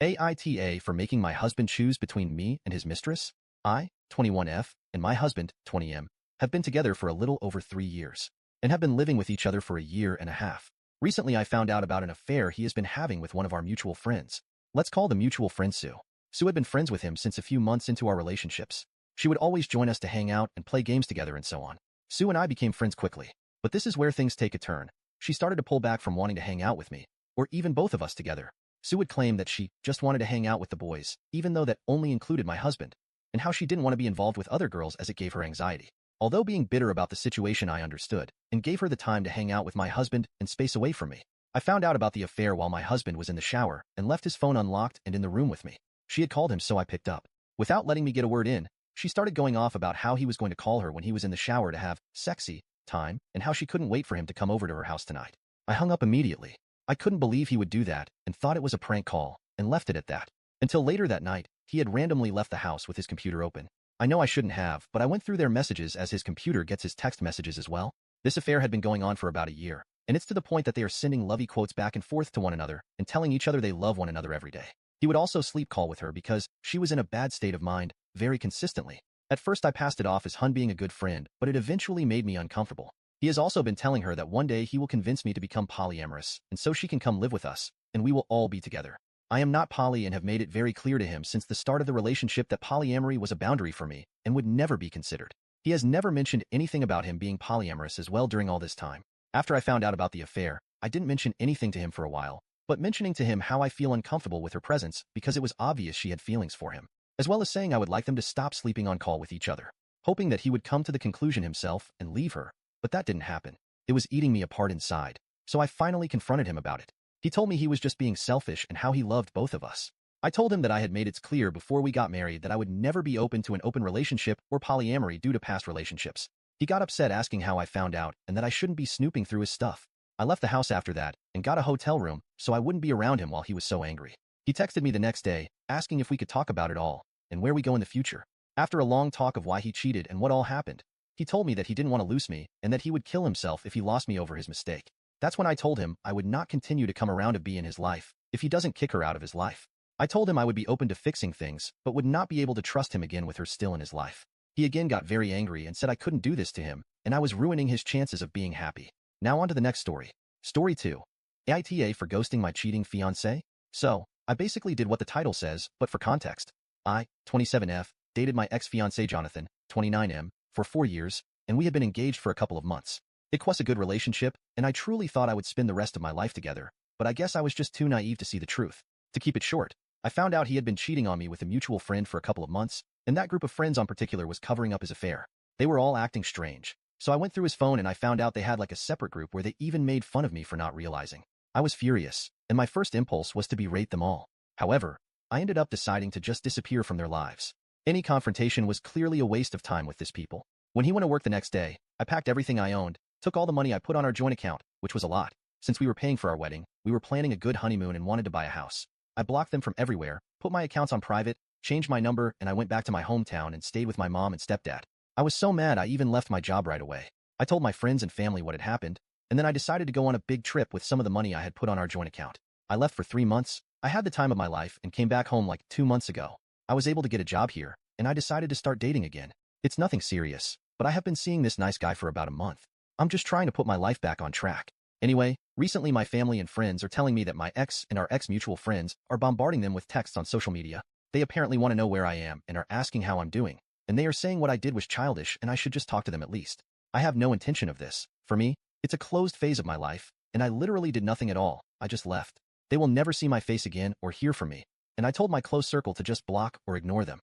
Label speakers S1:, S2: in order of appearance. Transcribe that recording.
S1: AITAH for making my husband choose between me and his mistress. I, 21F, and my husband, 20M, have been together for a little over 3 years and have been living with each other for a year and a half. Recently, I found out about an affair he has been having with one of our mutual friends. Let's call the mutual friend Sue. Sue had been friends with him since a few months into our relationships. She would always join us to hang out and play games together and so on. Sue and I became friends quickly, but this is where things take a turn. She started to pull back from wanting to hang out with me, or even both of us together. Sue would claim that she just wanted to hang out with the boys, even though that only included my husband, and how she didn't want to be involved with other girls as it gave her anxiety. Although being bitter about the situation, I understood and gave her the time to hang out with my husband and space away from me. I found out about the affair while my husband was in the shower and left his phone unlocked and in the room with me. She had called him, so I picked up. Without letting me get a word in, she started going off about how he was going to call her when he was in the shower to have sexy time and how she couldn't wait for him to come over to her house tonight. I hung up immediately. I couldn't believe he would do that and thought it was a prank call and left it at that. Until later that night, he had randomly left the house with his computer open. I know I shouldn't have, but I went through their messages as his computer gets his text messages as well. This affair had been going on for about a year, and it's to the point that they are sending lovey quotes back and forth to one another and telling each other they love one another every day. He would also sleep call with her because she was in a bad state of mind very consistently. At first I passed it off as Hun being a good friend, but it eventually made me uncomfortable. He has also been telling her that one day he will convince me to become polyamorous, and so she can come live with us, and we will all be together. I am not poly and have made it very clear to him since the start of the relationship that polyamory was a boundary for me and would never be considered. He has never mentioned anything about him being polyamorous as well during all this time. After I found out about the affair, I didn't mention anything to him for a while, but mentioning to him how I feel uncomfortable with her presence because it was obvious she had feelings for him, as well as saying I would like them to stop sleeping on call with each other, hoping that he would come to the conclusion himself and leave her. But that didn't happen. It was eating me apart inside, so I finally confronted him about it. He told me he was just being selfish and how he loved both of us. I told him that I had made it clear before we got married that I would never be open to an open relationship or polyamory due to past relationships. He got upset asking how I found out and that I shouldn't be snooping through his stuff. I left the house after that and got a hotel room so I wouldn't be around him while he was so angry. He texted me the next day, asking if we could talk about it all and where we go in the future. After a long talk of why he cheated and what all happened, he told me that he didn't want to lose me and that he would kill himself if he lost me over his mistake. That's when I told him I would not continue to come around to be in his life if he doesn't kick her out of his life. I told him I would be open to fixing things, but would not be able to trust him again with her still in his life. He again got very angry and said I couldn't do this to him, and I was ruining his chances of being happy. Now on to the next story. Story 2. AITAH for ghosting my cheating fiancé? So, I basically did what the title says, but for context. I, 27F, dated my ex-fiancé Jonathan, 29M, for 4 years, and we had been engaged for a couple of months. It was a good relationship, and I truly thought I would spend the rest of my life together, but I guess I was just too naive to see the truth. To keep it short, I found out he had been cheating on me with a mutual friend for a couple of months, and that group of friends in particular was covering up his affair. They were all acting strange. So I went through his phone and I found out they had like a separate group where they even made fun of me for not realizing. I was furious, and my first impulse was to berate them all. However, I ended up deciding to just disappear from their lives. Any confrontation was clearly a waste of time with this people. When he went to work the next day, I packed everything I owned, took all the money I put on our joint account, which was a lot. Since we were paying for our wedding, we were planning a good honeymoon and wanted to buy a house. I blocked them from everywhere, put my accounts on private, changed my number, and I went back to my hometown and stayed with my mom and stepdad. I was so mad I even left my job right away. I told my friends and family what had happened, and then I decided to go on a big trip with some of the money I had put on our joint account. I left for 3 months. I had the time of my life and came back home like 2 months ago. I was able to get a job here, and I decided to start dating again. It's nothing serious, but I have been seeing this nice guy for about a month. I'm just trying to put my life back on track. Anyway, recently my family and friends are telling me that my ex and our ex-mutual friends are bombarding them with texts on social media. They apparently want to know where I am and are asking how I'm doing, and they are saying what I did was childish and I should just talk to them at least. I have no intention of this. For me, it's a closed phase of my life, and I literally did nothing at all. I just left. They will never see my face again or hear from me, and I told my close circle to just block or ignore them.